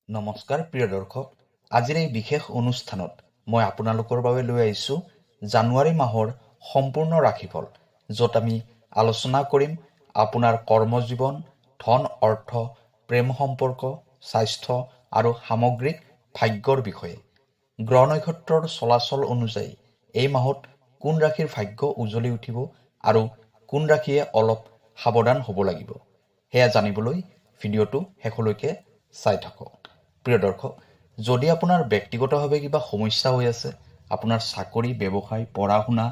নমস্কাৰ প্ৰিয় দৰ্শক, আজিৰ এই বিশেষ অনুষ্ঠানত মই আপোনালোকৰ বাবে লৈ আহিছোঁ জানুৱাৰী মাহৰ সম্পূৰ্ণ ৰাশিফল, য'ত আমি আলোচনা কৰিম আপোনাৰ কৰ্মজীৱন, ধন অৰ্থ, প্ৰেম সম্পৰ্ক, স্বাস্থ্য আৰু সামগ্ৰিক ভাগ্যৰ বিষয়ে। গ্ৰহ নক্ষত্ৰৰ চলাচল অনুযায়ী এই মাহত কোন ৰাশিৰ ভাগ্য উজ্বলি উঠিব আৰু কোন ৰাশিয়ে অলপ সাৱধান হ'ব লাগিব, সেয়া জানিবলৈ ভিডিঅ'টো শেষলৈকে চাই থাকক। প্ৰিয় দৰ্শক, যদি আপোনাৰ ব্যক্তিগতভাৱে কিবা সমস্যা হৈ আছে, আপোনাৰ চাকৰি, ব্যৱসায়, পঢ়া শুনা,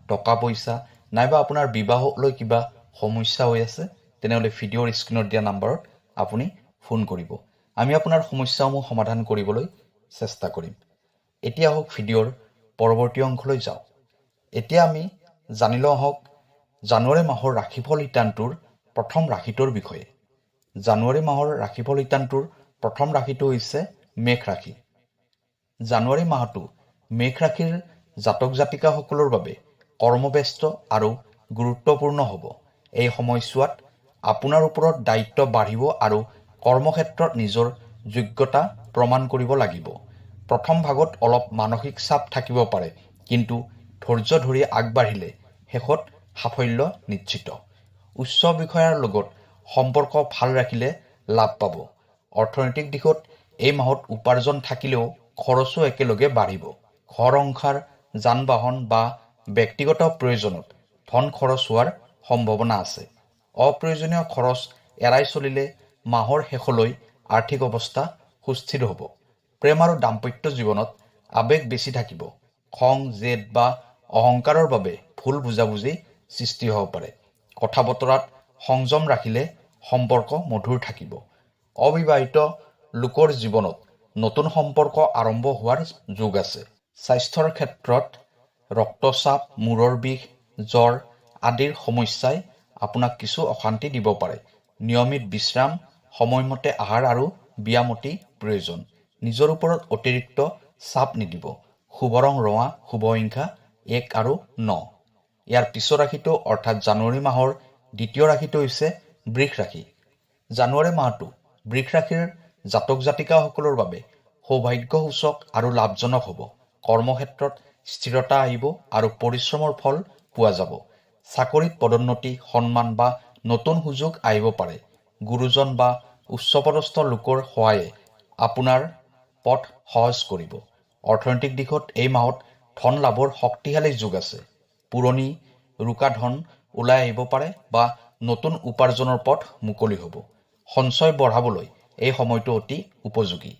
টকা পইচা নাইবা আপোনাৰ বিবাহক লৈ কিবা সমস্যা হৈ আছে, তেনেহ'লে ভিডিঅ'ৰ স্ক্ৰীণত দিয়া নাম্বাৰত আপুনি ফোন কৰিব। আমি আপোনাৰ সমস্যাসমূহ সমাধান কৰিবলৈ চেষ্টা কৰিম। এতিয়া আহক ভিডিঅ'ৰ পৰৱৰ্তী অংশলৈ যাওঁ। এতিয়া আমি জানি লওঁ আহক জানুৱাৰী মাহৰ ৰাশিফল শিতানটোৰ প্ৰথম ৰাশিটোৰ বিষয়ে। জানুৱাৰী মাহৰ ৰাশিফল শিতানটোৰ প্ৰথম ৰাশিটো হৈছে মেষ ৰাশি। জানুৱাৰী মাহটো মেষ ৰাশিৰ জাতক জাতিকাসকলৰ বাবে কৰ্মব্যস্ত আৰু গুৰুত্বপূৰ্ণ হ'ব। এই সময়ছোৱাত আপোনাৰ ওপৰত দায়িত্ব বাঢ়িব আৰু কৰ্মক্ষেত্ৰত নিজৰ যোগ্যতা প্ৰমাণ কৰিব লাগিব। প্ৰথম ভাগত অলপ মানসিক চাপ থাকিব পাৰে, কিন্তু ধৈৰ্য ধৰি আগবাঢ়িলে শেষত সাফল্য নিশ্চিত। উচ্চ বিষয়াৰ লগত সম্পৰ্ক ভাল ৰাখিলে লাভ পাব। অৰ্থনৈতিক দিশত এই মাহত উপাৰ্জন থাকিলেও খৰচো একেলগে বাঢ়িব। ঘৰ সংসাৰ, যান বাহন বা ব্যক্তিগত প্ৰয়োজনত ধন খৰচ হোৱাৰ সম্ভাৱনা আছে। অপ্ৰয়োজনীয় খৰচ এৰাই চলিলে মাহৰ শেষলৈ আৰ্থিক অৱস্থা সুস্থিৰ হ'ব। প্ৰেম আৰু দাম্পত্য জীৱনত আৱেগ বেছি থাকিব। খং, জেদ বা অহংকাৰৰ বাবে ভুল বুজাবুজি সৃষ্টি হ'ব পাৰে। কথা বতৰাত সংযম ৰাখিলে সম্পৰ্ক মধুৰ থাকিব। অবিবাহিত লোকৰ জীৱনত নতুন সম্পৰ্ক আৰম্ভ হোৱাৰ যোগ আছে। স্বাস্থ্যৰ ক্ষেত্ৰত ৰক্তচাপ, মূৰৰ বিষ, জ্বৰ আদিৰ সমস্যাই আপোনাক কিছু অশান্তি দিব পাৰে। নিয়মিত বিশ্ৰাম, সময়মতে আহাৰ আৰু ব্যায়াম অতি প্ৰয়োজন। নিজৰ ওপৰত অতিৰিক্ত চাপ নিদিব। শুভ ৰং ৰঙা, শুভ সংখ্যা 1 আৰু 9। ইয়াৰ পিছৰ ৰাশিটো অৰ্থাৎ জানুৱাৰী মাহৰ দ্বিতীয় ৰাশিটো হৈছে বৃষ ৰাশি। জানুৱাৰী মাহটো বৃষ ৰাশিৰ জাতক জাতিকাসকলৰ বাবে সৌভাগ্যসূচক আৰু লাভজনক হ'ব। কৰ্মক্ষেত্ৰত স্থিৰতা আহিব আৰু পৰিশ্ৰমৰ ফল পোৱা যাব। চাকৰিত পদোন্নতি, সন্মান বা নতুন সুযোগ আহিব পাৰে। গুৰুজন বা উচ্চপদস্থ লোকৰ সহায়ে আপোনাৰ পথ সহজ কৰিব। অৰ্থনৈতিক দিশত এই মাহত ধন লাভৰ শক্তিশালী যোগ আছে। পুৰণি ৰোকা ধন ওলাই আহিব পাৰে বা নতুন উপাৰ্জনৰ পথ মুকলি হ'ব। সঞ্চয় বঢ়াবলৈ এই সময়টো অতি উপযোগী।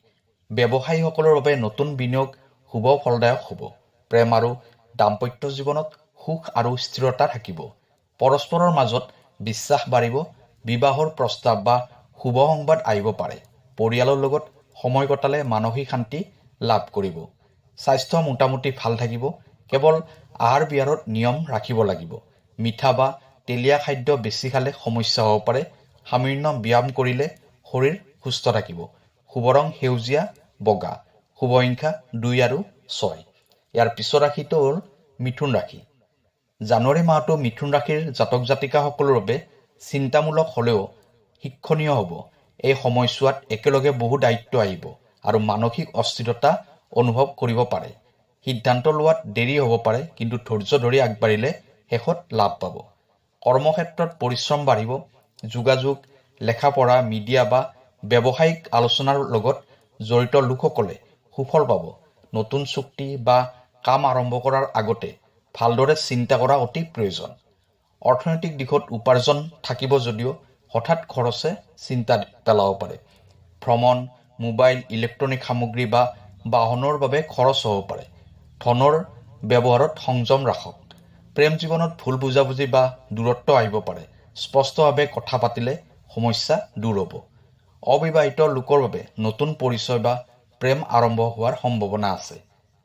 ব্যৱসায়ীসকলৰ বাবে নতুন বিনিয়োগ শুভ ফলদায়ক হ'ব। প্ৰেম আৰু দাম্পত্য জীৱনত সুখ আৰু স্থিৰতা থাকিব। পৰস্পৰৰ মাজত বিশ্বাস বাঢ়িব। বিবাহৰ প্ৰস্তাৱ বা শুভ সংবাদ আহিব পাৰে। পৰিয়ালৰ লগত সময় কটালে মানসিক শান্তি লাভ কৰিব। স্বাস্থ্য মোটামুটি ভাল থাকিব। কেৱল আহাৰ বিহাৰত নিয়ম ৰাখিব লাগিব। মিঠা বা তেলীয়া খাদ্য বেছি খালে সমস্যা হ'ব পাৰে। সামান্য ব্যায়াম কৰিলে শৰীৰ সুস্থ থাকিব। শুভ ৰং সেউজীয়া, বগা। শুভ সংখ্যা 2 আৰু 6। ইয়াৰ পিছৰ ৰাশিটো হ'ল মিথুন ৰাশি। জানুৱাৰী মাহটো মিথুন ৰাশিৰ জাতক জাতিকাসকলৰ বাবে চিন্তামূলক হ'লেও শিক্ষণীয় হ'ব। এই সময়ছোৱাত একেলগে বহু দায়িত্ব আহিব আৰু মানসিক অস্থিৰতা অনুভৱ কৰিব পাৰে। সিদ্ধান্ত লোৱাত দেৰি হ'ব পাৰে, কিন্তু ধৈৰ্য ধৰি আগবাঢ়িলে শেষত লাভ পাব। কৰ্মক্ষেত্ৰত পৰিশ্ৰম বাঢ়িব। যোগাযোগ, লেখা পঢ়া, মিডিয়া বা ব্যৱসায়িক আলোচনাৰ লগত জড়িত লোকসকলে সুফল পাব। নতুন চুক্তি বা কাম আৰম্ভ কৰাৰ আগতে ভালদৰে চিন্তা কৰা অতি প্ৰয়োজন। অৰ্থনৈতিক দিশত উপাৰ্জন থাকিব যদিও হঠাৎ খৰচে চিন্তা পেলাব পাৰে। ভ্ৰমণ, মোবাইল, ইলেক্ট্ৰনিক সামগ্ৰী বা বাহনৰ বাবে খৰচ হ'ব পাৰে। ধনৰ ব্যৱহাৰত সংযম ৰাখক। প্ৰেম জীৱনত ভুল বুজাবুজি বা দূৰত্ব আহিব পাৰে। স্পষ্টভাৱে কথা পাতিলে সমস্যা দূৰ হ'ব। অবিবাহিত লোকৰ বাবে নতুন পৰিচয় বা প্ৰেম আৰম্ভ হোৱাৰ সম্ভাৱনা আছে।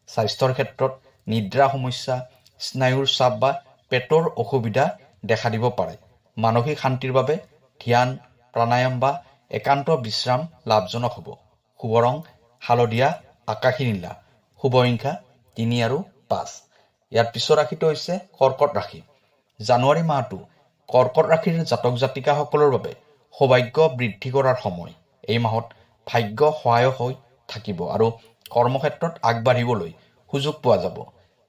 স্বাস্থ্যৰ ক্ষেত্ৰত নিদ্ৰা সমস্যা, স্নায়ুৰ চাপ বা পেটৰ অসুবিধা দেখা দিব পাৰে। মানসিক শান্তিৰ বাবে ধ্যান, প্ৰাণায়াম বা একান্ত বিশ্ৰাম লাভজনক হ'ব। শুভ ৰং হালধীয়া, আকাশী নীলা। শুভ সংখ্যা 3 আৰু 5। ইয়াৰ পিছৰ ৰাশিটো হৈছে কৰ্কট ৰাশি। জানুৱাৰী মাহটো কৰ্কট ৰাশিৰ জাতক জাতিকাসকলৰ বাবে সৌভাগ্য বৃদ্ধি কৰাৰ সময়। এই মাহত ভাগ্য সহায়ক হৈ থাকিব আৰু কৰ্মক্ষেত্ৰত আগবাঢ়িবলৈ সুযোগ পোৱা যাব।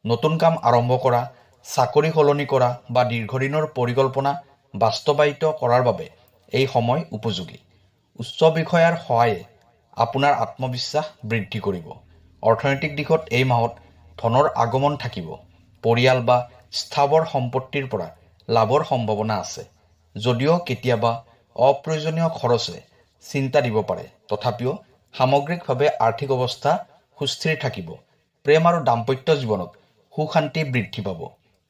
নতুন কাম আৰম্ভ কৰা, চাকৰি সলনি কৰা বা দীৰ্ঘদিনৰ পৰিকল্পনা বাস্তৱায়িত কৰাৰ বাবে এই সময় উপযোগী। উচ্চ বিষয়াৰ সহায়ে আপোনাৰ আত্মবিশ্বাস বৃদ্ধি কৰিব। অৰ্থনৈতিক দিশত এই মাহত ধনৰ আগমন থাকিব। পৰিয়াল বা স্থাৱৰ সম্পত্তিৰ পৰা লাভৰ সম্ভাৱনা আছে। যদিও কেতিয়াবা অপ্ৰয়োজনীয় খৰচে চিন্তা দিব পাৰে, তথাপিও সামগ্ৰিকভাৱে আৰ্থিক অৱস্থা সুস্থিৰ থাকিব। প্ৰেম আৰু দাম্পত্য জীৱনত সুখ শান্তি বৃদ্ধি পাব।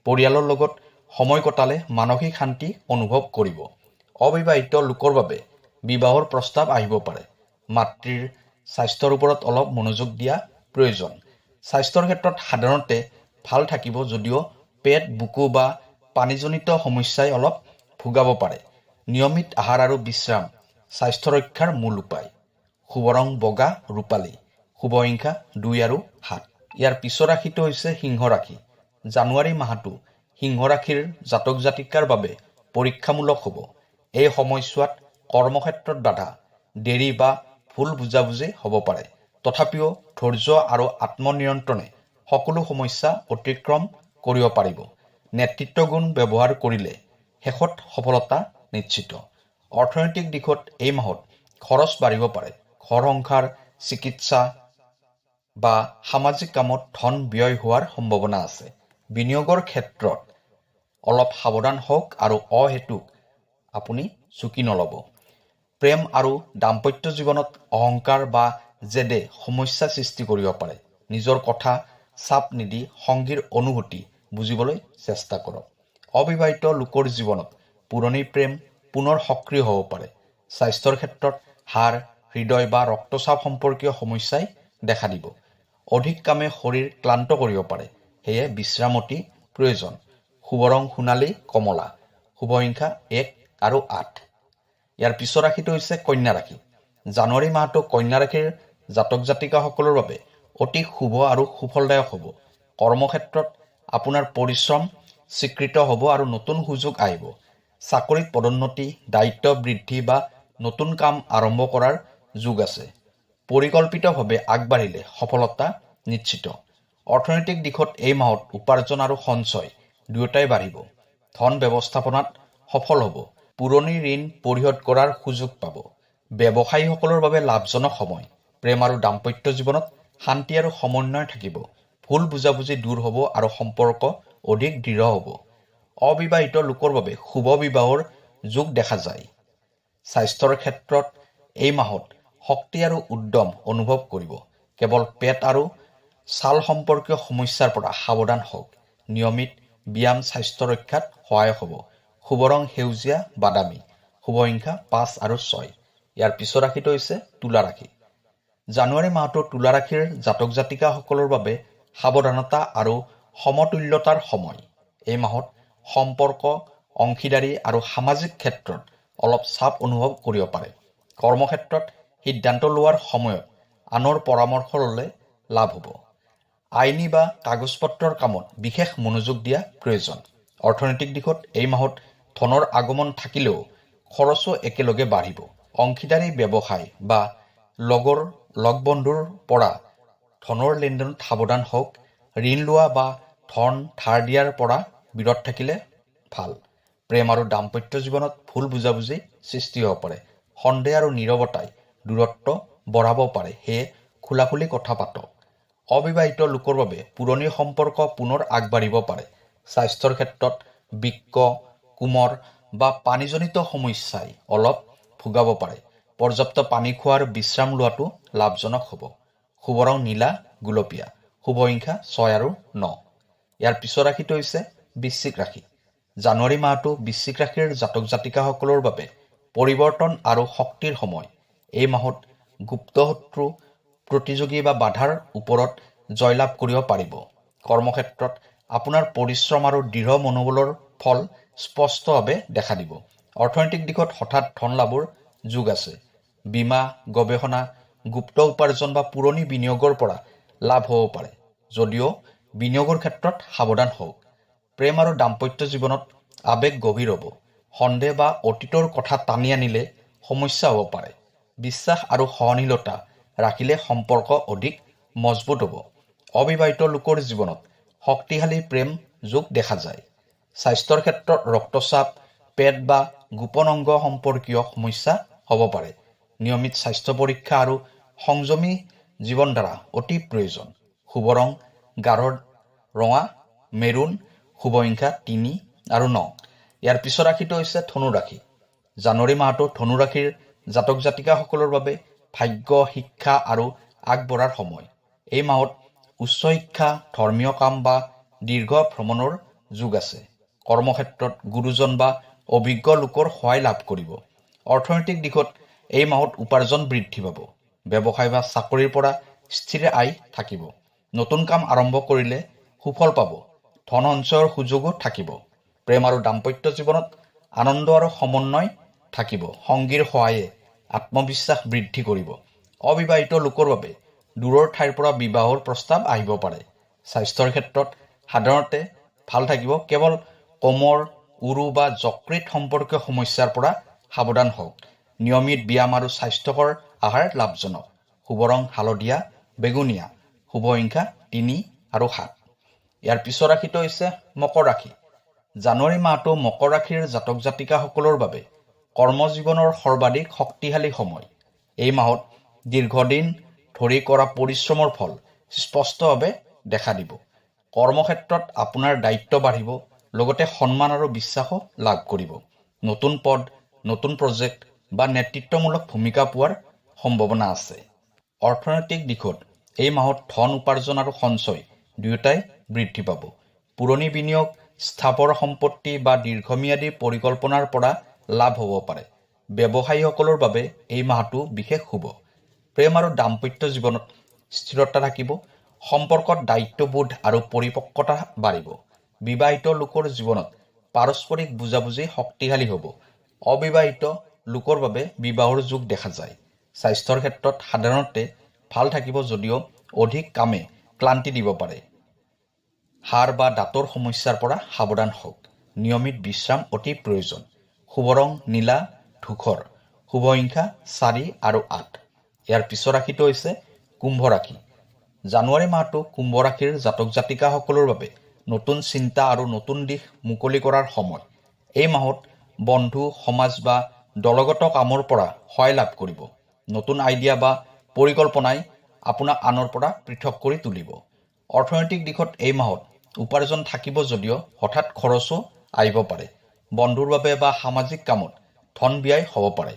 পৰিয়ালৰ লগত সময় কটালে মানসিক শান্তি অনুভৱ কৰিব। অবিবাহিত লোকৰ বাবে বিবাহৰ প্ৰস্তাৱ আহিব পাৰে। মাতৃৰ স্বাস্থ্যৰ ওপৰত অলপ মনোযোগ দিয়া প্ৰয়োজন। স্বাস্থ্যৰ ক্ষেত্ৰত সাধাৰণতে ভাল থাকিব, যদিও পেট, বুকু বা পানীজনিত সমস্যাই অলপ ভোগাব পাৰে। নিয়মিত আহাৰ আৰু বিশ্ৰাম স্বাস্থ্য ৰক্ষাৰ মূল উপায়। শুভ ৰং বগা, ৰূপালী। শুভ সংখ্যা 2 আৰু 7। ইয়াৰ পিছৰ ৰাশিটো হৈছে সিংহ ৰাশি। জানুৱাৰী মাহটো সিংহ ৰাশিৰ জাতক জাতিকাৰ বাবে পৰীক্ষামূলক হ'ব। এই সময়ছোৱাত কৰ্মক্ষেত্ৰত বাধা, দেৰি বা ভুল বুজাবুজি হ'ব পাৰে। তথাপিও ধৈৰ্য আৰু আত্মনিয়ন্ত্ৰণে সকলো সমস্যা অতিক্ৰম কৰিব পাৰিব। নেতৃত্ব গুণ ব্যৱহাৰ কৰিলে শেষত সফলতা নিশ্চিত। অৰ্থনৈতিক দিশত এই মাহত খৰচ বাঢ়িব পাৰে। ঘৰ সংসাৰ, চিকিৎসা বা সামাজিক কামত ধন ব্যয় হোৱাৰ সম্ভাৱনা আছে। বিনিয়োগৰ ক্ষেত্ৰত অলপ সাৱধান হওক আৰু অহেতুক আপুনি ঝুঁকি নল'ব। প্ৰেম আৰু দাম্পত্য জীৱনত অহংকাৰ বা জেদে সমস্যা সৃষ্টি কৰিব পাৰে। নিজৰ কথা চাপ নিদি সঙ্গীৰ অনুভূতি বুজিবলৈ চেষ্টা কৰক। অবিবাহিত লোকৰ জীৱনত পুৰণি প্ৰেম পুনৰ সক্ৰিয় হ'ব পাৰে। স্বাস্থ্যৰ ক্ষেত্ৰত হাড়, হৃদয় বা ৰক্তচাপ সম্পৰ্কীয় সমস্যাই দেখা দিব। অধিক কামে শৰীৰ ক্লান্ত কৰিব পাৰে, সেয়ে বিশ্ৰাম অতি প্ৰয়োজন। শুভ ৰং সোণালী, কমলা। শুভ সংখ্যা 1 আৰু 8। ইয়াৰ পিছৰ ৰাশিটো হৈছে কন্যা ৰাশি। জানুৱাৰী মাহটো কন্যা ৰাশিৰ জাতক জাতিকাসকলৰ বাবে অতি শুভ আৰু সুফলদায়ক হ'ব। কৰ্মক্ষেত্ৰত আপোনাৰ পৰিশ্ৰম স্বীকৃত হ'ব আৰু নতুন সুযোগ আহিব। চাকৰিত পদোন্নতি, দায়িত্ব বৃদ্ধি বা নতুন কাম আৰম্ভ কৰাৰ যোগ আছে। পৰিকল্পিতভাৱে আগবাঢ়িলে সফলতা নিশ্চিত। অৰ্থনৈতিক দিশত এই মাহত উপাৰ্জন আৰু সঞ্চয় দুয়োটাই বাঢ়িব। ধন ব্যৱস্থাপনাত সফল হ'ব। পুৰণি ঋণ পৰিশোধ কৰাৰ সুযোগ পাব। ব্যৱসায়ীসকলৰ বাবে লাভজনক সময়। প্ৰেম আৰু দাম্পত্য জীৱনত শান্তি আৰু সমন্বয় থাকিব। ভুল বুজাবুজি দূৰ হ'ব আৰু সম্পৰ্ক অধিক দৃঢ় হ'ব। অবিবাহিত লোকৰ বাবে শুভ বিবাহৰ যোগ দেখা যায়। স্বাস্থ্যৰ ক্ষেত্ৰত এই মাহত শক্তি আৰু উদ্যম অনুভৱ কৰিব। কেৱল পেট আৰু ছাল সম্পৰ্কীয় সমস্যাৰ পৰা সাৱধান হওক। নিয়মিত ব্যায়াম স্বাস্থ্য ৰক্ষাত সহায়ক হ'ব। শুভ ৰং সেউজীয়া, বাদামী। শুভ সংখ্যা 5 আৰু 6। ইয়াৰ পিছৰ ৰাশিটো হৈছে তুলা ৰাশি। জানুৱাৰী মাহটো তুলা ৰাশিৰ জাতক জাতিকাসকলৰ বাবে সাৱধানতা আৰু সমতুল্যতাৰ সময়। এই মাহত সম্পৰ্ক, অংশীদাৰী আৰু সামাজিক ক্ষেত্ৰত অলপ চাপ অনুভৱ কৰিব পাৰে। কৰ্মক্ষেত্ৰত সিদ্ধান্ত লোৱাৰ সময়ত আনৰ পৰামৰ্শ ল'লে লাভ হ'ব। আইনী বা কাগজ পত্ৰৰ কামত বিশেষ মনোযোগ দিয়া প্ৰয়োজন। অৰ্থনৈতিক দিশত এই মাহত ধনৰ আগমন থাকিলেও খৰচো একেলগে বাঢ়িব। অংশীদাৰী ব্যৱসায় বা লগ বন্ধুৰ পৰা ধনৰ লেনদেনত সাৱধান হওক। ঋণ লোৱা বা ধন ধাৰ দিয়াৰ পৰা বিৰত থাকিলে ভাল। প্ৰেম আৰু দাম্পত্য জীৱনত ভুল বুজাবুজি সৃষ্টি হ'ব পাৰে। সন্দেহ আৰু নীৰৱতাই দূৰত্ব বঢ়াব পাৰে, সেয়ে খোলাখুলি কথা পাতক। অবিবাহিত লোকৰ বাবে পুৰণি সম্পৰ্ক পুনৰ আগবাঢ়িব পাৰে। স্বাস্থ্যৰ ক্ষেত্ৰত বৃক্ক, কোমৰ বা পানীজনিত সমস্যাই অলপ ভোগাব পাৰে। পৰ্যাপ্ত পানী খোৱাৰ বিশ্ৰাম লোৱাটো লাভজনক হ'ব। শুভ ৰং নীলা, গুলপীয়া। শুভ সংখ্যা 6 আৰু 9। ইয়াৰ পিছৰ ৰাশিটো হৈছে বৃশ্চিক ৰাশি। জানুৱাৰী মাহটো বৃশ্চিক ৰাশিৰ জাতক জাতিকাসকলৰ বাবে পৰিৱৰ্তন আৰু শক্তিৰ সময়। এই মাহত গুপ্ত শত্ৰু, প্ৰতিযোগী বা বাধাৰ ওপৰত জয়লাভ কৰিব পাৰিব। কৰ্মক্ষেত্ৰত আপোনাৰ পৰিশ্ৰম আৰু দৃঢ় মনোবলৰ ফল স্পষ্টভাৱে দেখা দিব। অৰ্থনৈতিক দিশত হঠাৎ ধন লাভৰ যোগ আছে। বীমা, গৱেষণা, গুপ্ত উপাৰ্জন বা পুৰণি বিনিয়োগৰ পৰা লাভ হ'ব পাৰে। যদিও বিনিয়োগৰ ক্ষেত্ৰত সাৱধান হওক। প্ৰেম আৰু দাম্পত্য জীৱনত আৱেগ গভীৰ হ'ব। সন্দেহ বা অতীতৰ কথা টানি আনিলে সমস্যা হ'ব পাৰে। বিশ্বাস আৰু সহনশীলতা ৰাখিলে সম্পৰ্ক অধিক মজবুত হ'ব। অবিবাহিত লোকৰ জীৱনত শক্তিশালী প্ৰেম যোগ দেখা যায়। স্বাস্থ্যৰ ক্ষেত্ৰত ৰক্তচাপ, পেট বা গোপন অংগ সম্পৰ্কীয় সমস্যা হ'ব পাৰে। নিয়মিত স্বাস্থ্য পৰীক্ষা আৰু সংযমী জীৱনধাৰা অতি প্ৰয়োজন। শুভ ৰং গাঢ় ৰঙা, মেৰুন, শুভ সংখ্যা 3 আৰু 9। ইয়াৰ পিছৰ ৰাশিটো হৈছে ধনু ৰাশি। জানুৱাৰী মাহটো ধনু ৰাশিৰ জাতক জাতিকাসকলৰ বাবে ভাগ্য, শিক্ষা আৰু আগবঢ়াৰ সময়। এই মাহত উচ্চ শিক্ষা, ধৰ্মীয় কাম বা দীৰ্ঘ ভ্ৰমণৰ যোগ আছে। কৰ্মক্ষেত্ৰত গুৰুজন বা অভিজ্ঞ লোকৰ সহায় লাভ কৰিব। অৰ্থনৈতিক দিশত এই মাহত উপাৰ্জন বৃদ্ধি পাব। ব্যৱসায় বা চাকৰিৰ পৰা স্থিৰ আয় থাকিব। নতুন কাম আৰম্ভ কৰিলে সুফল পাব। ধন সঞ্চয়ৰ সুযোগো থাকিব। প্ৰেম আৰু দাম্পত্য জীৱনত আনন্দ আৰু সমন্বয় থাকিব। সংগীৰ সহায়ে আত্মবিশ্বাস বৃদ্ধি কৰিব। অবিবাহিত লোকৰ বাবে দূৰৰ ঠাইৰ পৰা বিবাহৰ প্ৰস্তাৱ আহিব পাৰে। স্বাস্থ্যৰ ক্ষেত্ৰত সাধাৰণতে ভাল থাকিব। কেৱল কোমৰ, উৰু বা যকৃত সম্পৰ্কীয় সমস্যাৰ পৰা সাৱধান হওক। নিয়মিত ব্যায়াম আৰু স্বাস্থ্যকৰ আহাৰ লাভজনক। শুভ ৰং হালধীয়া, বেগুনীয়া, শুভ সংখ্যা 3 আৰু 7। ইয়াৰ পিছৰ ৰাশিটো হৈছে মকৰ ৰাশি। জানুৱাৰী মাহটো মকৰ ৰাশিৰ জাতক জাতিকাসকলৰ বাবে কৰ্মজীৱনৰ সৰ্বাধিক শক্তিশালী সময়। এই মাহত দীৰ্ঘদিন ধৰি কৰা পৰিশ্ৰমৰ ফল স্পষ্টভাৱে দেখা দিব। কৰ্মক্ষেত্ৰত আপোনাৰ দায়িত্ব বাঢ়িব, লগতে সন্মান আৰু বিশ্বাসো লাভ কৰিব। নতুন পদ, নতুন প্ৰজেক্ট বা নেতৃত্বমূলক ভূমিকা পোৱাৰ সম্ভাৱনা আছে। অৰ্থনৈতিক দিশত এই মাহত ধন উপাৰ্জন আৰু সঞ্চয় দুয়োটাই বৃদ্ধি পাব। পুৰণি বিনিয়োগ, স্থাৱৰ সম্পত্তি বা দীৰ্ঘম্যাদী পৰিকল্পনাৰ পৰা লাভ হ'ব পাৰে। ব্যৱসায়ীসকলৰ বাবে এই মাহটো বিশেষ শুভ। প্ৰেম আৰু দাম্পত্য জীৱনত স্থিৰতা থাকিব। সম্পৰ্কত দায়িত্ববোধ আৰু পৰিপক্কতা বাঢ়িব। বিবাহিত লোকৰ জীৱনত পাৰস্পৰিক বুজাবুজি শক্তিশালী হ'ব। অবিবাহিত লোকৰ বাবে বিবাহৰ যোগ দেখা যায়। স্বাস্থ্যৰ ক্ষেত্ৰত সাধাৰণতে ভাল থাকিব যদিও অধিক কামে ক্লান্তি দিব পাৰে। হাড় বা দাঁতৰ সমস্যাৰ পৰা সাৱধান হওক। নিয়মিত বিশ্ৰাম অতি প্ৰয়োজন। শুভ ৰং নীলা, ধূসৰ, শুভ সংখ্যা 4 আৰু 8। ইয়াৰ পিছৰ ৰাশিটো হৈছে কুম্ভ ৰাশি। জানুৱাৰী মাহটো কুম্ভ ৰাশিৰ জাতক জাতিকাসকলৰ বাবে নতুন চিন্তা আৰু নতুন দিশ মুকলি কৰাৰ সময়। এই মাহত বন্ধু, সমাজ বা দলগত কামৰ পৰা সহায় লাভ কৰিব। নতুন আইডিয়া বা পৰিকল্পনাই আপোনাক আনৰ পৰা পৃথক কৰি তুলিব। অৰ্থনৈতিক দিশত এই মাহত উপাৰ্জন থাকিব যদিও হঠাৎ খৰচো আহিব পাৰে। বন্ধুৰ বাবে বা সামাজিক কামত ধন ব্যয় হ'ব পাৰে।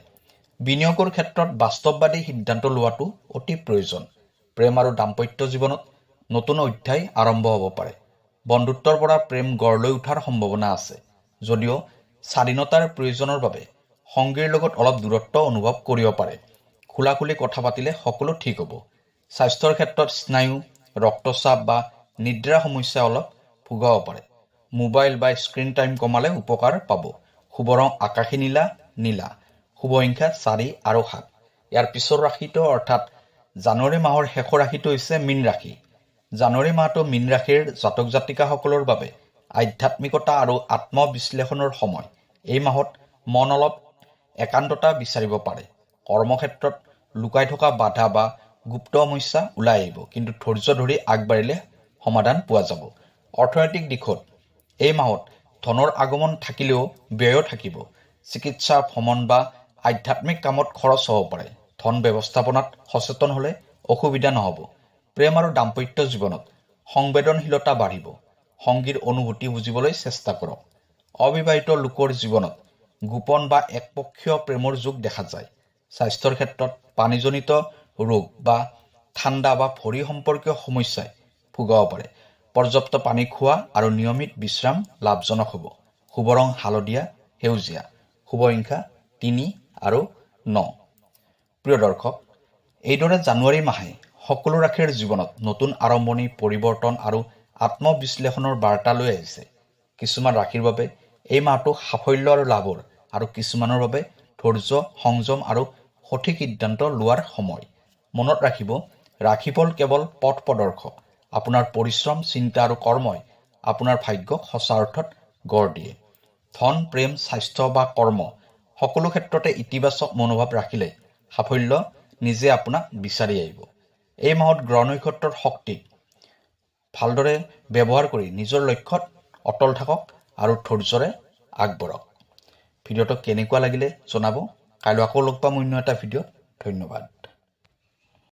বিনিয়োগৰ ক্ষেত্ৰত বাস্তৱবাদী সিদ্ধান্ত লোৱাটো অতি প্ৰয়োজন। প্ৰেম আৰু দাম্পত্য জীৱনত নতুন অধ্যায় আৰম্ভ হ'ব পাৰে। বন্ধুত্বৰ পৰা প্ৰেম গঢ় লৈ উঠাৰ সম্ভাৱনা আছে। যদিও স্বাধীনতাৰ প্ৰয়োজনৰ বাবে সংগীৰ লগত অলপ দূৰত্ব অনুভৱ কৰিব পাৰে। খোলাখুলি কথা পাতিলে সকলো ঠিক হ'ব। স্বাস্থ্যৰ ক্ষেত্ৰত স্নায়ু, ৰক্তচাপ বা নিদ্ৰাৰ সমস্যা অলপ ভোগাব পাৰে। মোবাইল বা স্ক্ৰীন টাইম কমালে উপকাৰ পাব। শুভ ৰং আকাশী নীলা, নীলা, শুভ সংখ্যা 4 আৰু 7। ইয়াৰ পিছৰ ৰাশিটো অৰ্থাৎ জানুৱাৰী মাহৰ শেষৰ ৰাশিটো হৈছে মীন ৰাশি। জানুৱাৰী মাহটো মীন ৰাশিৰ জাতক জাতিকাসকলৰ বাবে আধ্যাত্মিকতা আৰু আত্মবিশ্লেষণৰ সময়। এই মাহত মন অলপ একান্ততা বিচাৰিব পাৰে। কৰ্মক্ষেত্ৰত লুকাই থকা বাধা বা গুপ্ত সমস্যা ওলাই আহিব, কিন্তু ধৈৰ্য ধৰি আগবাঢ়িলে সমাধান পোৱা যাব। অৰ্থনৈতিক দিশত এই মাহত ধনৰ আগমন থাকিলেও ব্যয়ো থাকিব। চিকিৎসা, ভ্ৰমণ বা আধ্যাত্মিক কামত খৰচ হ'ব পাৰে। ধন ব্যৱস্থাপনাত সচেতন হ'লে অসুবিধা নহ'ব। প্ৰেম আৰু দাম্পত্য জীৱনত সংবেদনশীলতা বাঢ়িব। সংগীৰ অনুভূতি বুজিবলৈ চেষ্টা কৰক। অবিবাহিত লোকৰ জীৱনত গোপন বা একপক্ষীয় প্ৰেমৰ যোগ দেখা যায়। স্বাস্থ্যৰ ক্ষেত্ৰত পানীজনিত ৰোগ বা ঠাণ্ডা বা ভৰি সম্পৰ্কীয় সমস্যাই ভোগাব পাৰে। পৰ্যাপ্ত পানী খোৱা আৰু নিয়মিত বিশ্ৰাম লাভজনক হ'ব। শুভ ৰং হালধীয়া, সেউজীয়া, শুভ সংখ্যা 3 আৰু 9। প্ৰিয় দৰ্শক, এইদৰে জানুৱাৰী মাহে সকলো ৰাশিৰ জীৱনত নতুন আৰম্ভণি, পৰিৱৰ্তন আৰু আত্মবিশ্লেষণৰ বাৰ্তা লৈ আহিছে। কিছুমান ৰাশিৰ বাবে এই মাহটো সাফল্য আৰু লাভৰ, আৰু কিছুমানৰ বাবে ধৈৰ্য, সংযম আৰু সঠিক সিদ্ধান্ত লোৱাৰ সময়। মনত ৰাখিব, ৰাশিফল কেৱল পথ প্ৰদৰ্শক। আপোনাৰ পৰিশ্ৰম, চিন্তা আৰু কৰ্মই আপোনাৰ ভাগ্যক সঁচা অৰ্থত গঢ় দিয়ে। ধন, প্ৰেম, স্বাস্থ্য বা কৰ্ম সকলো ক্ষেত্ৰতে ইতিবাচক মনোভাৱ ৰাখিলে সাফল্য নিজে আপোনাক বিচাৰি আহিব। এই মাহত গ্ৰহ নক্ষত্ৰৰ শক্তি ভালদৰে ব্যৱহাৰ কৰি নিজৰ লক্ষ্যত অটল থাকক আৰু ধৈৰ্যৰে আগবাঢ়ক। ভিডিঅ'টো কেনেকুৱা লাগিলে জনাব। কাইলৈ আকৌ লগ পাম অন্য এটা ভিডিঅ'ত। ধন্যবাদ।